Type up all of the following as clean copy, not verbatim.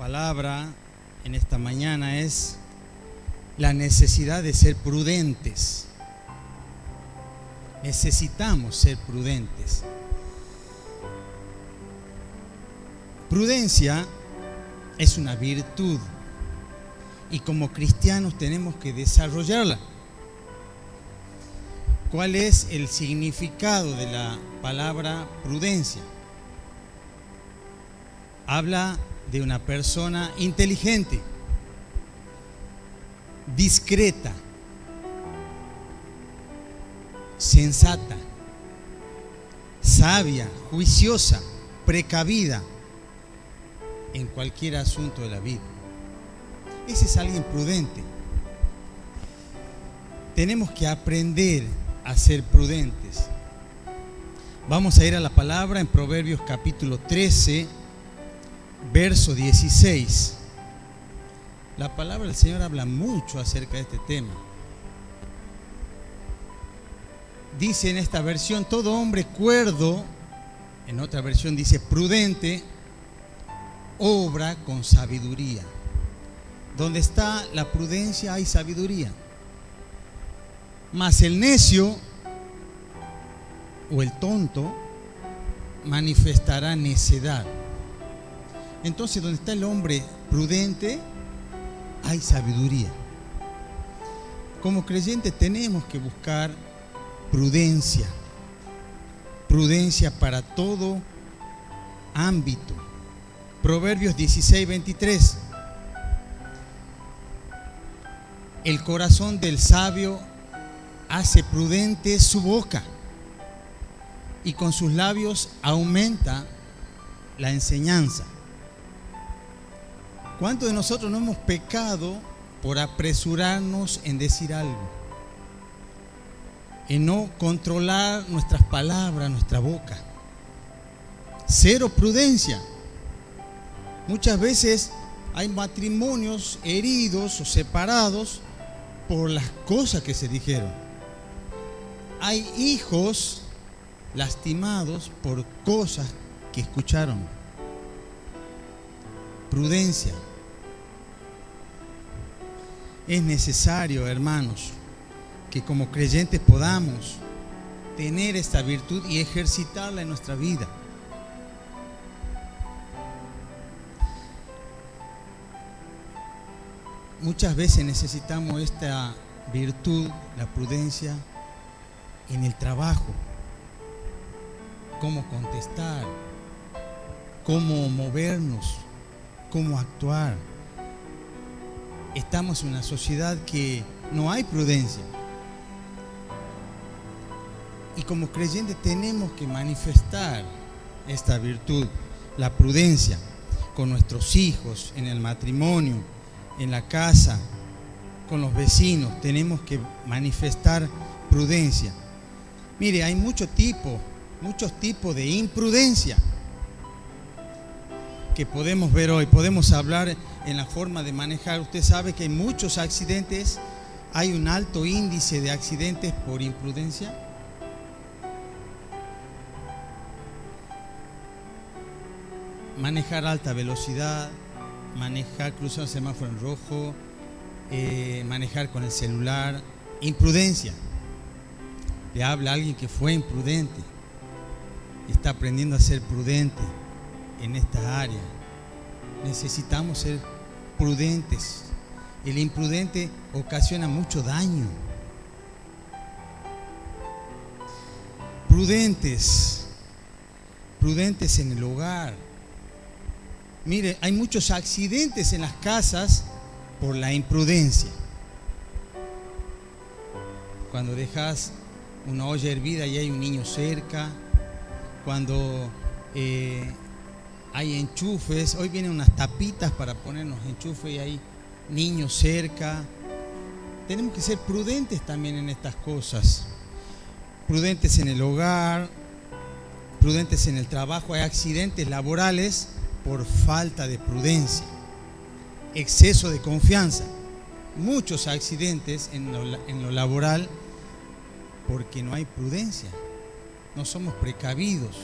palabra en esta mañana es la necesidad de ser prudentes. Necesitamos ser prudentes. Prudencia es una virtud y como cristianos tenemos que desarrollarla. ¿Cuál es el significado de la palabra prudencia? Habla de una persona inteligente, discreta, sensata, sabia, juiciosa, precavida en cualquier asunto de la vida. Ese es alguien prudente. Tenemos que aprender a ser prudentes. Vamos a ir a la palabra en Proverbios capítulo 13, verso 16. La palabra del Señor habla mucho acerca de este tema. Dice en esta versión, todo hombre cuerdo, en otra versión dice prudente, obra con sabiduría. Donde está la prudencia hay sabiduría. Mas el necio o el tonto manifestará necedad. Entonces, donde está el hombre prudente, hay sabiduría. Como creyentes tenemos que buscar prudencia. Prudencia para todo ámbito. Proverbios 16, 23. El corazón del sabio hace prudente su boca, y con sus labios aumenta la enseñanza. ¿Cuántos de nosotros no hemos pecado por apresurarnos en decir algo? En no controlar nuestras palabras, nuestra boca. Cero prudencia. Muchas veces hay matrimonios heridos o separados por las cosas que se dijeron. Hay hijos lastimados por cosas que escucharon. Prudencia. Es necesario, hermanos, que como creyentes podamos tener esta virtud y ejercitarla en nuestra vida. Muchas veces necesitamos esta virtud, la prudencia, en el trabajo. Cómo contestar, cómo movernos, cómo actuar. Estamos en una sociedad que no hay prudencia. Y como creyentes tenemos que manifestar esta virtud, la prudencia, con nuestros hijos, en el matrimonio, en la casa, con los vecinos. Tenemos que manifestar prudencia. Mire, hay muchos tipos de imprudencia que podemos ver hoy. Podemos hablar en la forma de manejar. Usted sabe que hay muchos accidentes, hay un alto índice de accidentes por imprudencia. Manejar a alta velocidad, manejar cruzar el semáforo en rojo, manejar con el celular, imprudencia. Le habla a alguien que fue imprudente y está aprendiendo a ser prudente en esta área. Necesitamos ser prudentes. El imprudente ocasiona mucho daño. Prudentes en el hogar. Mire, hay muchos accidentes en las casas por la imprudencia. Cuando dejas una olla hervida y hay un niño cerca, cuando hay enchufes, hoy vienen unas tapitas para ponernos enchufes y hay niños cerca. Tenemos que ser prudentes también en estas cosas. Prudentes en el hogar, prudentes en el trabajo. Hay accidentes laborales por falta de prudencia, exceso de confianza. Muchos accidentes en lo laboral porque no hay prudencia, no somos precavidos.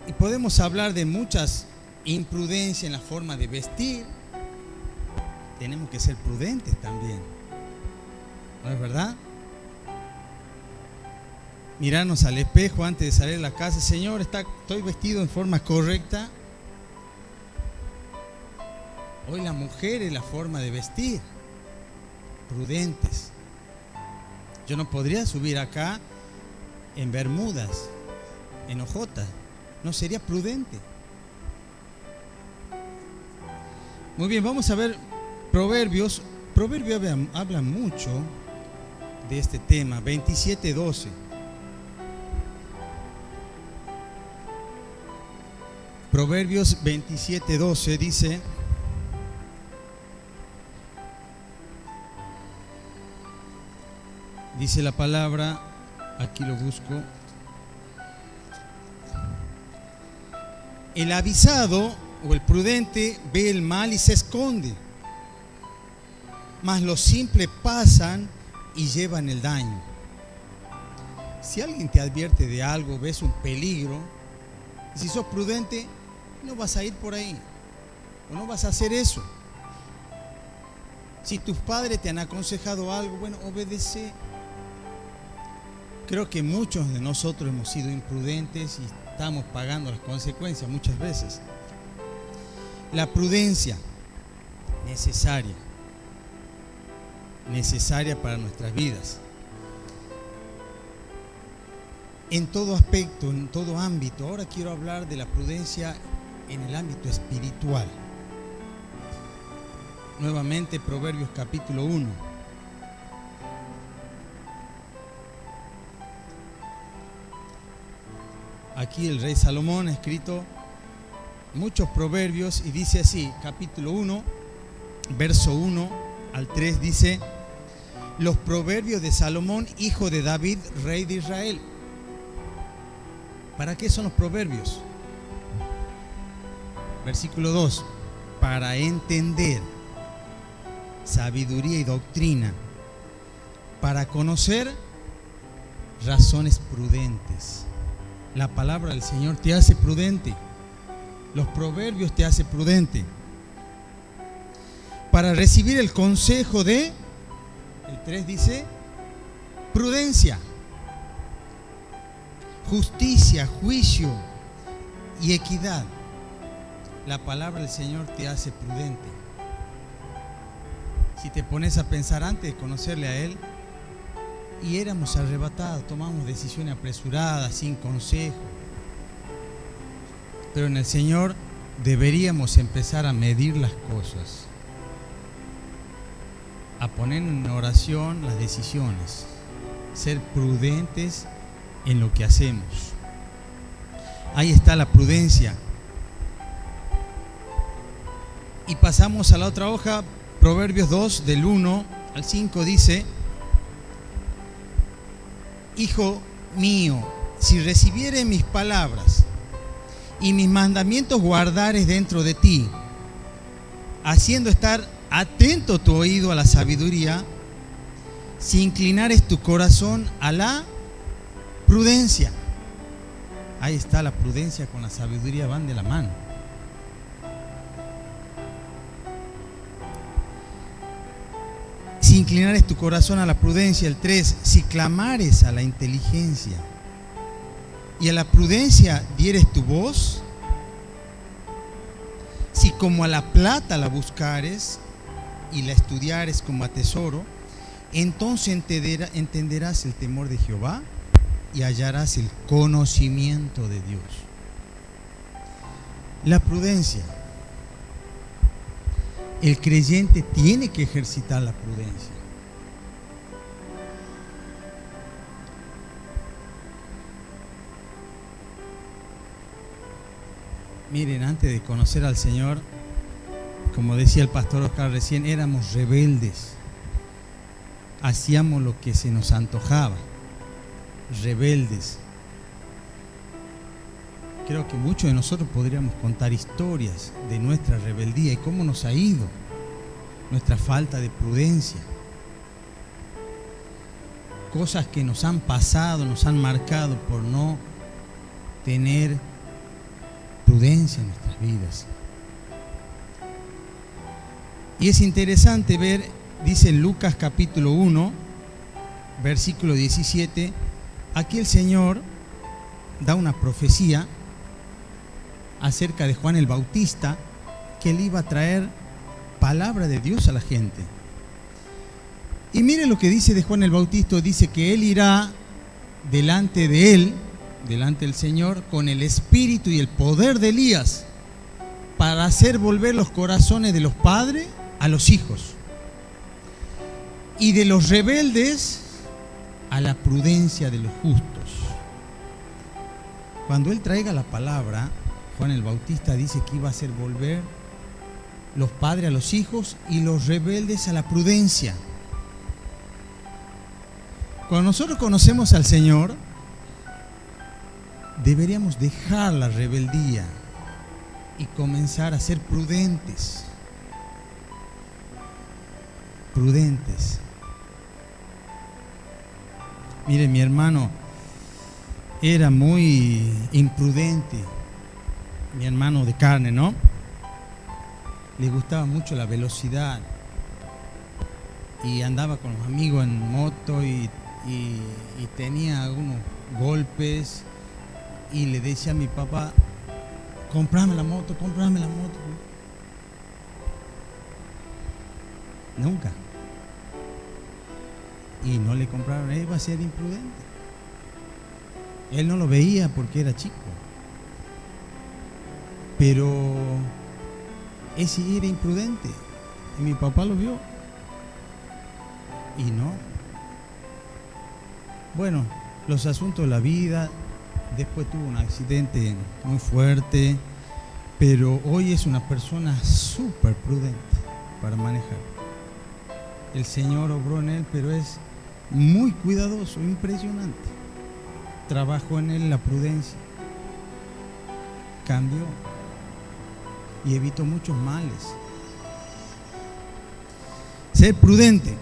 Y podemos hablar de muchas imprudencias en la forma de vestir. Tenemos que ser prudentes también, ¿no es verdad? Mirarnos al espejo antes de salir de la casa. Señor, ¿estoy vestido en forma correcta? Hoy la mujer es la forma de vestir. Prudentes. Yo no podría subir acá en bermudas, en hojotas. No sería prudente. Muy bien, vamos a ver Proverbios. Proverbios habla mucho de este tema. 27:12. Proverbios 27:12 dice: dice la palabra, aquí lo busco. El avisado o el prudente ve el mal y se esconde, mas los simples pasan y llevan el daño. Si alguien te advierte de algo, ves un peligro, si sos prudente, no vas a ir por ahí, o no vas a hacer eso. Si tus padres te han aconsejado algo, bueno, obedece. Creo que muchos de nosotros hemos sido imprudentes y estamos pagando las consecuencias muchas veces. La prudencia, necesaria para nuestras vidas. En todo aspecto, en todo ámbito. Ahora quiero hablar de la prudencia en el ámbito espiritual. Nuevamente Proverbios capítulo 1. Aquí el rey Salomón ha escrito muchos proverbios y dice así, capítulo 1, verso 1 al 3 dice: los proverbios de Salomón, hijo de David, rey de Israel. ¿Para qué son los proverbios? Versículo 2: para entender sabiduría y doctrina, para conocer razones prudentes. La palabra del Señor te hace prudente. Los proverbios te hacen prudente. Para recibir el consejo de, el 3 dice, prudencia, justicia, juicio y equidad. La palabra del Señor te hace prudente. Si te pones a pensar antes de conocerle a Él, y éramos arrebatados, tomamos decisiones apresuradas, sin consejo. Pero en el Señor deberíamos empezar a medir las cosas, a poner en oración las decisiones, ser prudentes en lo que hacemos. Ahí está la prudencia. Y pasamos a la otra hoja, Proverbios 2, del 1 al 5 dice: hijo mío, si recibieres mis palabras y mis mandamientos guardares dentro de ti, haciendo estar atento tu oído a la sabiduría, si inclinares tu corazón a la prudencia. Ahí está, la prudencia con la sabiduría van de la mano. Si inclinares tu corazón a la prudencia, el 3, si clamares a la inteligencia y a la prudencia dieres tu voz, si como a la plata la buscares y la estudiares como a tesoro, entonces entenderás el temor de Jehová y hallarás el conocimiento de Dios. La prudencia. El creyente tiene que ejercitar la prudencia. Miren, antes de conocer al Señor, como decía el pastor Oscar recién, éramos rebeldes. Hacíamos lo que se nos antojaba. Rebeldes. Creo que muchos de nosotros podríamos contar historias de nuestra rebeldía y cómo nos ha ido, nuestra falta de prudencia. Cosas que nos han pasado, nos han marcado por no tener prudencia en nuestras vidas. Y es interesante ver, dice en Lucas capítulo 1, versículo 17, aquí el Señor da una profecía acerca de Juan el Bautista, que él iba a traer palabra de Dios a la gente. Y mire lo que dice de Juan el Bautista, dice que él irá delante de él, delante del Señor, con el espíritu y el poder de Elías, para hacer volver los corazones de los padres a los hijos, y de los rebeldes a la prudencia de los justos. Cuando él traiga la palabra, Juan el Bautista dice que iba a hacer volver los padres a los hijos y los rebeldes a la prudencia. Cuando nosotros conocemos al Señor, deberíamos dejar la rebeldía y comenzar a ser prudentes. Prudentes. Mire, mi hermano era muy imprudente, mi hermano de carne, ¿no? Le gustaba mucho la velocidad y andaba con los amigos en moto y tenía algunos golpes, y le decía a mi papá: comprame la moto, comprame la moto. Nunca. Y no le compraron, él iba a ser imprudente. Él no lo veía porque era chico, pero ese era imprudente y mi papá lo vio y no. Bueno, los asuntos de la vida, después tuvo un accidente muy fuerte, pero hoy es una persona súper prudente para manejar. El Señor obró en él, pero es muy cuidadoso, impresionante. Trabajó en él la prudencia, cambió y evitó muchos males. Ser prudente,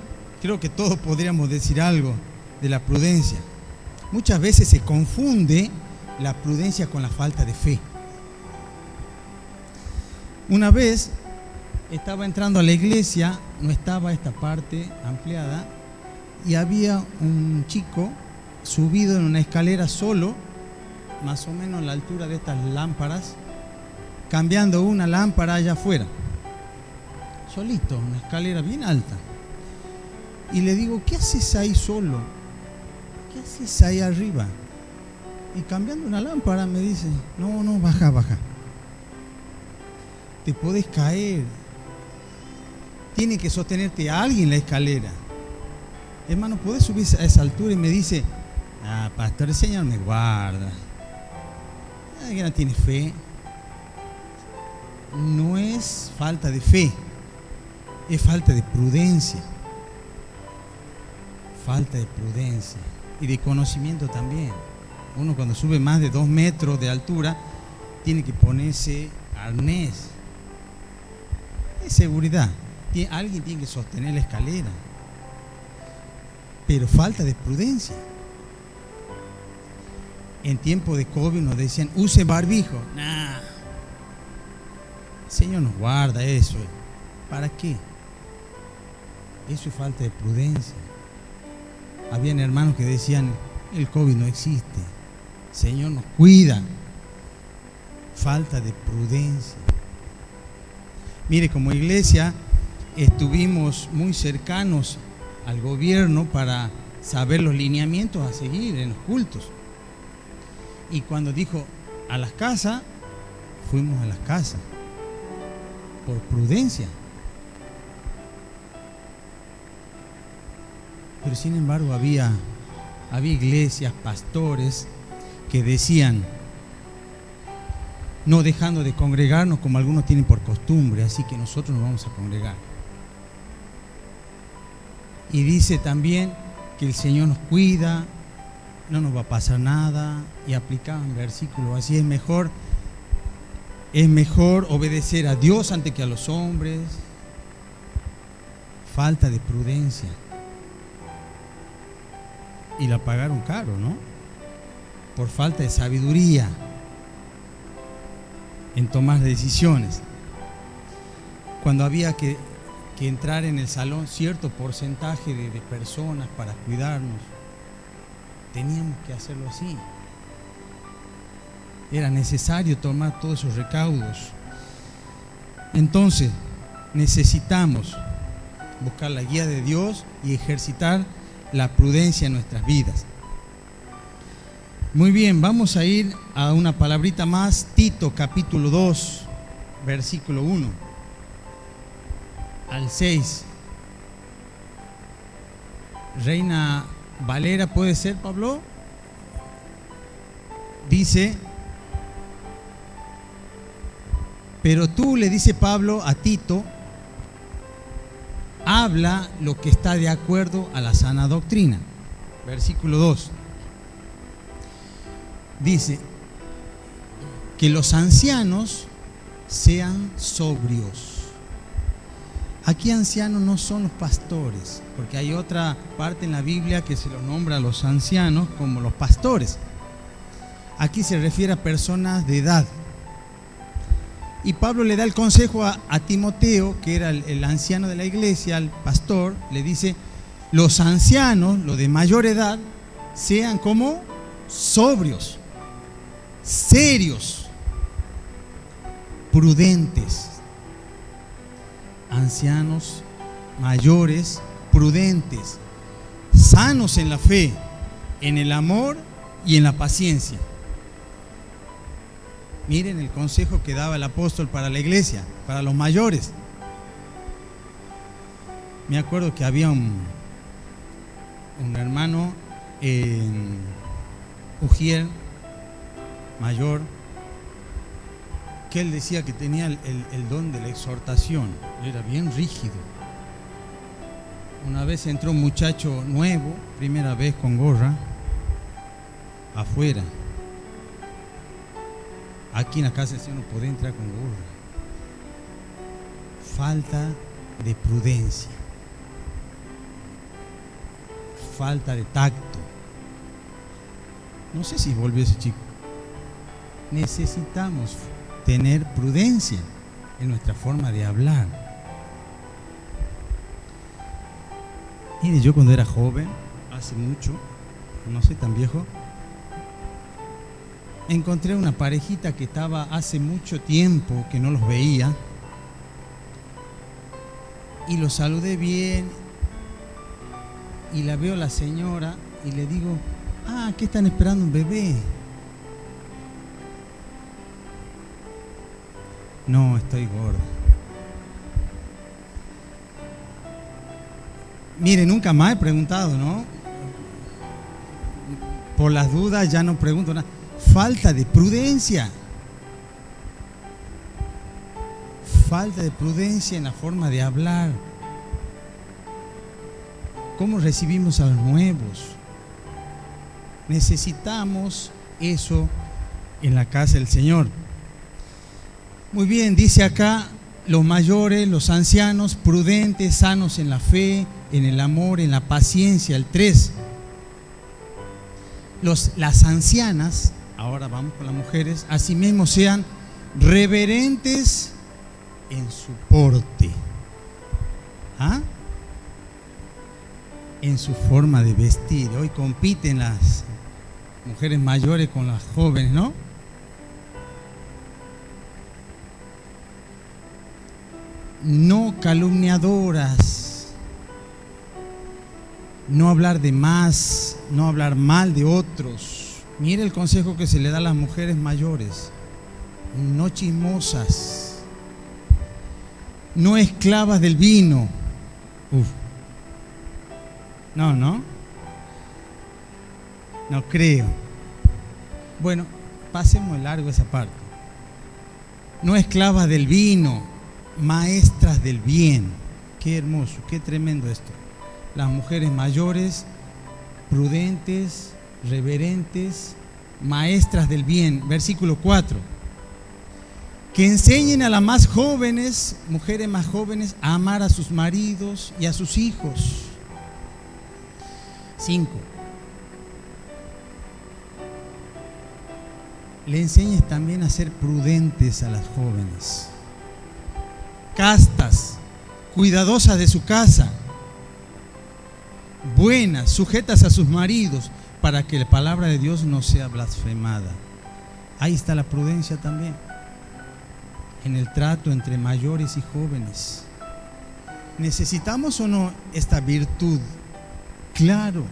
creo que todos podríamos decir algo de la prudencia. Muchas veces se confunde la prudencia con la falta de fe. Una vez estaba entrando a la iglesia, no estaba esta parte ampliada, y había un chico subido en una escalera solo, más o menos a la altura de estas lámparas, cambiando una lámpara allá afuera, solito, una escalera bien alta. Y le digo: ¿qué haces ahí solo? ¿Qué haces ahí arriba? Y cambiando una lámpara me dice: no, baja, te podés caer, tiene que sostenerte a alguien la escalera. Hermano, ¿podés subir a esa altura? Y me dice: pastor, el Señor me guarda. Que no tiene fe. No es falta de fe, es falta de prudencia. Falta de prudencia y de conocimiento también. Uno, cuando sube más de 2 metros de altura, tiene que ponerse arnés. Es seguridad. Alguien tiene que sostener la escalera. Pero falta de prudencia. En tiempo de COVID nos decían: use barbijo. Nah. El Señor nos guarda eso. ¿Para qué? Eso es falta de prudencia. Habían hermanos que decían: el COVID no existe, el Señor nos cuida. Falta de prudencia. Mire, como iglesia estuvimos muy cercanos al gobierno para saber los lineamientos a seguir en los cultos. Y cuando dijo a las casas, fuimos a las casas por prudencia. Pero sin embargo había iglesias, pastores que decían: no dejando de congregarnos como algunos tienen por costumbre, así que nosotros nos vamos a congregar. Y dice también que el Señor nos cuida, no nos va a pasar nada, y aplicaban versículos así: es mejor obedecer a Dios antes que a los hombres. Falta de prudencia. Y la pagaron caro, ¿no? Por falta de sabiduría. en tomar decisiones. Cuando había que entrar en el salón cierto porcentaje de personas para cuidarnos, teníamos que hacerlo así. Era necesario tomar todos esos recaudos. Entonces, necesitamos buscar la guía de Dios y ejercitar la prudencia en nuestras vidas. Muy bien, vamos a ir a una palabrita más. Tito capítulo 2, versículo 1 al 6. Reina Valera, ¿puede ser, Pablo? Dice: pero tú, le dice Pablo a Tito, habla lo que está de acuerdo a la sana doctrina. Versículo 2. Dice que los ancianos sean sobrios. Aquí ancianos no son los pastores, porque hay otra parte en la Biblia que se los nombra a los ancianos como los pastores. Aquí se refiere a personas de edad. Y Pablo le da el consejo a Timoteo, que era el anciano de la iglesia, al pastor. Le dice: los ancianos, los de mayor edad, sean como sobrios, serios, prudentes. Ancianos mayores, prudentes, sanos en la fe, en el amor y en la paciencia. Miren el consejo que daba el apóstol para la iglesia, para los mayores. Me acuerdo que había un hermano en Ujier, mayor, que él decía que tenía el don de la exhortación. Era bien rígido. Una vez entró un muchacho nuevo, primera vez con gorra, afuera. Aquí en la casa del Señor no podía entrar con gorra. Falta de prudencia, falta de tacto. No sé si volvió ese chico. Necesitamos tener prudencia en nuestra forma de hablar. Mire, yo cuando era joven, hace mucho, no soy tan viejo, encontré una parejita que estaba hace mucho tiempo que no los veía, y los saludé bien, y la veo a la señora y le digo: ¿qué están esperando, un bebé? No, estoy gorda. Mire, nunca más he preguntado, ¿no? Por las dudas ya no pregunto nada. Falta de prudencia. Falta de prudencia en la forma de hablar. ¿Cómo recibimos a los nuevos? Necesitamos eso en la casa del Señor. Muy bien, dice acá: los mayores, los ancianos, prudentes, sanos en la fe, en el amor, en la paciencia. El 3. Las ancianas, ahora vamos con las mujeres, asimismo sean reverentes en su porte, en su forma de vestir. Hoy compiten las mujeres mayores con las jóvenes, ¿no? No calumniadoras, no hablar de más, no hablar mal de otros. Mire el consejo que se le da a las mujeres mayores: no chismosas, no esclavas del vino. No creo. Bueno, pasemos de largo esa parte. No esclavas del vino, maestras del bien. Qué hermoso, qué tremendo esto. Las mujeres mayores, prudentes, reverentes, maestras del bien. Versículo 4. Que enseñen a las más jóvenes, mujeres más jóvenes, a amar a sus maridos y a sus hijos. 5. le enseñes también a ser prudentes a las jóvenes, castas, cuidadosas de su casa, buenas, sujetas a sus maridos, para que la palabra de Dios no sea blasfemada. Ahí está la prudencia también, en el trato entre mayores y jóvenes. ¿Necesitamos o no esta virtud? Claro.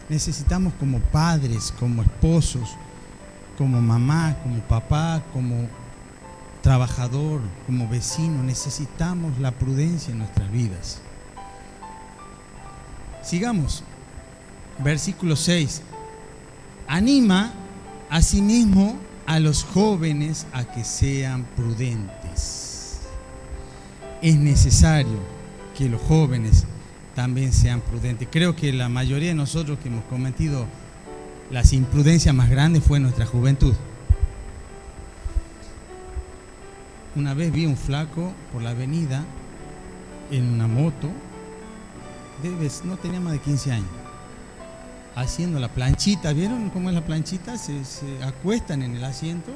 Necesitamos como padres, como esposos, como mamá, como papá, como trabajador, como vecino. Necesitamos la prudencia en nuestras vidas. Sigamos. Versículo 6. Anima asimismo a los jóvenes a que sean prudentes. Es necesario que los jóvenes también sean prudentes. Creo que la mayoría de nosotros que hemos cometido las imprudencias más grandes fue en nuestra juventud. Una vez vi un flaco por la avenida en una moto, no tenía más de 15 años, haciendo la planchita. ¿Vieron cómo es la planchita? Se acuestan en el asiento.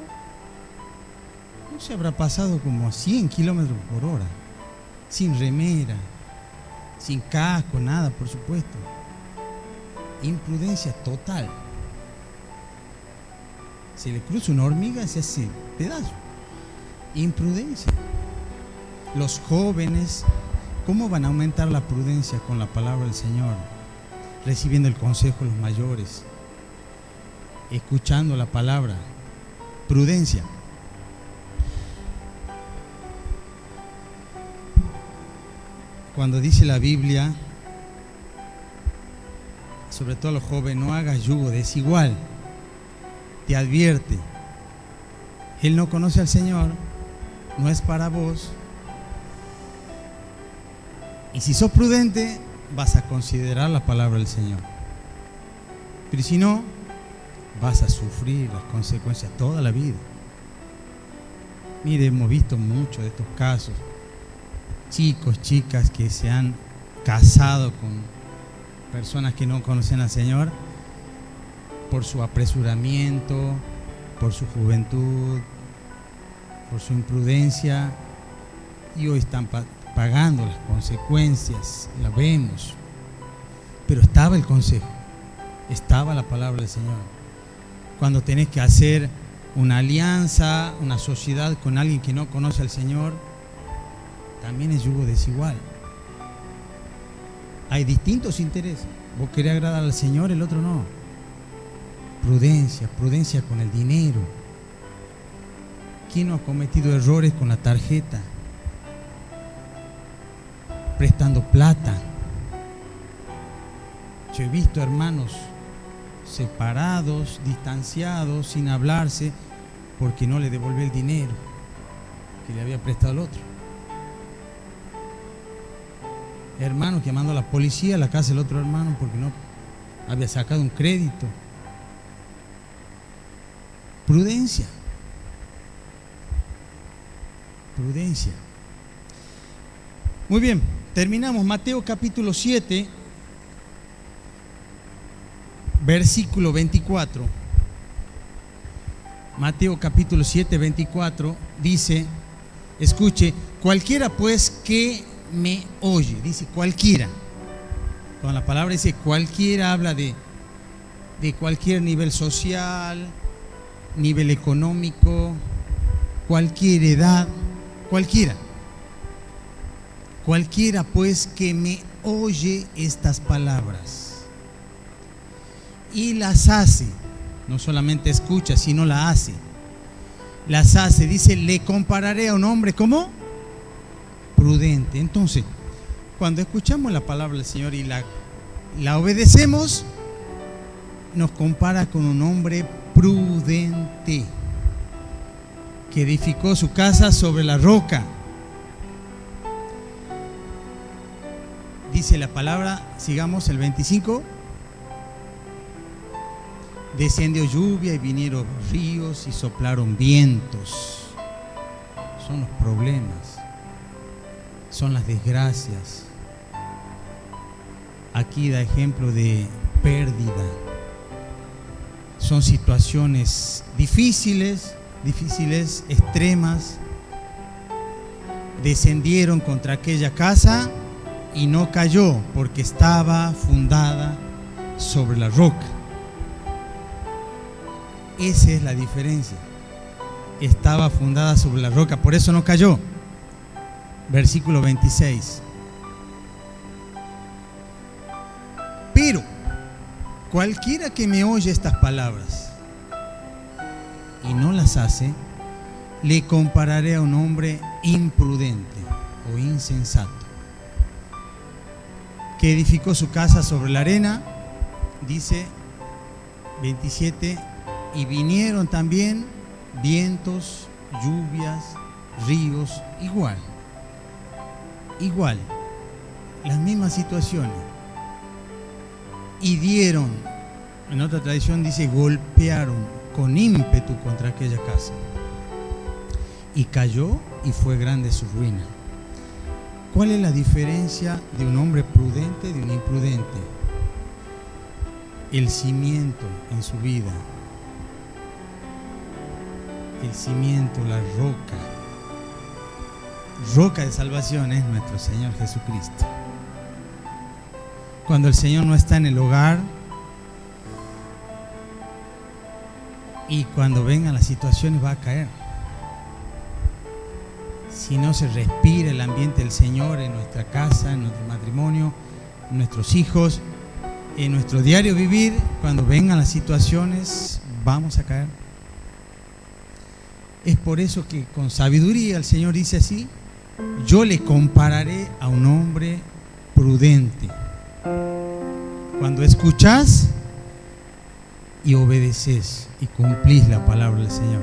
No se habrá pasado como a 100 kilómetros por hora, sin remera, sin casco, nada, por supuesto. Imprudencia total. Se le cruza una hormiga y se hace pedazo. Imprudencia. Los jóvenes, ¿cómo van a aumentar la prudencia con la palabra del Señor? Recibiendo el consejo de los mayores, escuchando la palabra. Prudencia. Cuando dice la Biblia, sobre todo a los jóvenes, no hagas yugo desigual, te advierte. Él no conoce al Señor, no es para vos. Y si sos prudente, vas a considerar la palabra del Señor. Pero si no, vas a sufrir las consecuencias toda la vida. Mire, hemos visto muchos de estos casos. Chicos, chicas que se han casado con personas que no conocen al Señor por su apresuramiento, por su juventud, por su imprudencia, y hoy están pagando las consecuencias. La vemos. Pero estaba el consejo, estaba la palabra del Señor. Cuando tenés que hacer una alianza, una sociedad con alguien que no conoce al Señor, también es yugo desigual. Hay distintos intereses. Vos querés agradar al Señor, el otro no. Prudencia, prudencia con el dinero. ¿Quién no ha cometido errores con la tarjeta? Prestando plata. Yo he visto hermanos separados, distanciados, sin hablarse, porque no le devolvió el dinero que le había prestado al otro. Hermanos llamando a la policía a la casa del otro hermano porque no había sacado un crédito. Prudencia. Prudencia. Muy bien, terminamos. Mateo capítulo 7, versículo 24. Mateo capítulo 7, 24 dice, escuche, cualquiera pues que me oye, dice cualquiera. Cuando la palabra dice cualquiera, habla de cualquier nivel social, nivel económico, cualquier edad, cualquiera. Cualquiera pues que me oye estas palabras y las hace, no solamente escucha, sino la hace. Las hace, dice, le compararé a un hombre como prudente. Entonces, cuando escuchamos la palabra del Señor y la obedecemos, nos compara con un hombre prudente que edificó su casa sobre la roca. Dice la palabra, sigamos el 25. Descendió lluvia y vinieron ríos y soplaron vientos. Son los problemas, son las desgracias. Aquí da ejemplo de pérdida. son situaciones difíciles, extremas. Descendieron contra aquella casa y no cayó porque estaba fundada sobre la roca. Esa es la diferencia. Estaba fundada sobre la roca, por eso no cayó. Versículo 26. Pero cualquiera que me oye estas palabras y no las hace, le compararé a un hombre imprudente o insensato, que edificó su casa sobre la arena. Dice 27, y vinieron también vientos, lluvias, ríos, igual, las mismas situaciones, y dieron, en otra tradición dice, golpearon con ímpetu contra aquella casa, y cayó y fue grande su ruina. ¿Cuál es la diferencia de un hombre prudente de un imprudente? El cimiento en su vida, el cimiento, la roca de salvación es nuestro Señor Jesucristo. Cuando el Señor no está en el hogar y cuando vengan las situaciones va a caer. Si no se respira el ambiente del Señor en nuestra casa, en nuestro matrimonio, en nuestros hijos, en nuestro diario vivir, cuando vengan las situaciones vamos a caer. Es por eso que con sabiduría el Señor dice así: yo le compararé a un hombre prudente. Cuando escuchás y obedeces y cumplís la palabra del Señor.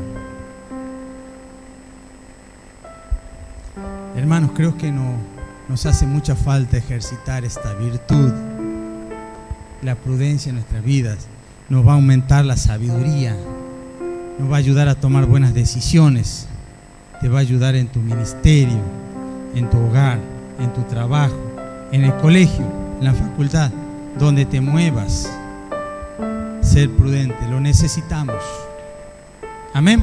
Hermanos, creo que nos hace mucha falta ejercitar esta virtud. La prudencia en nuestras vidas nos va a aumentar la sabiduría, nos va a ayudar a tomar buenas decisiones, te va a ayudar en tu ministerio, en tu hogar, en tu trabajo, en el colegio, en la facultad, donde te muevas. Ser prudente, lo necesitamos. Amén.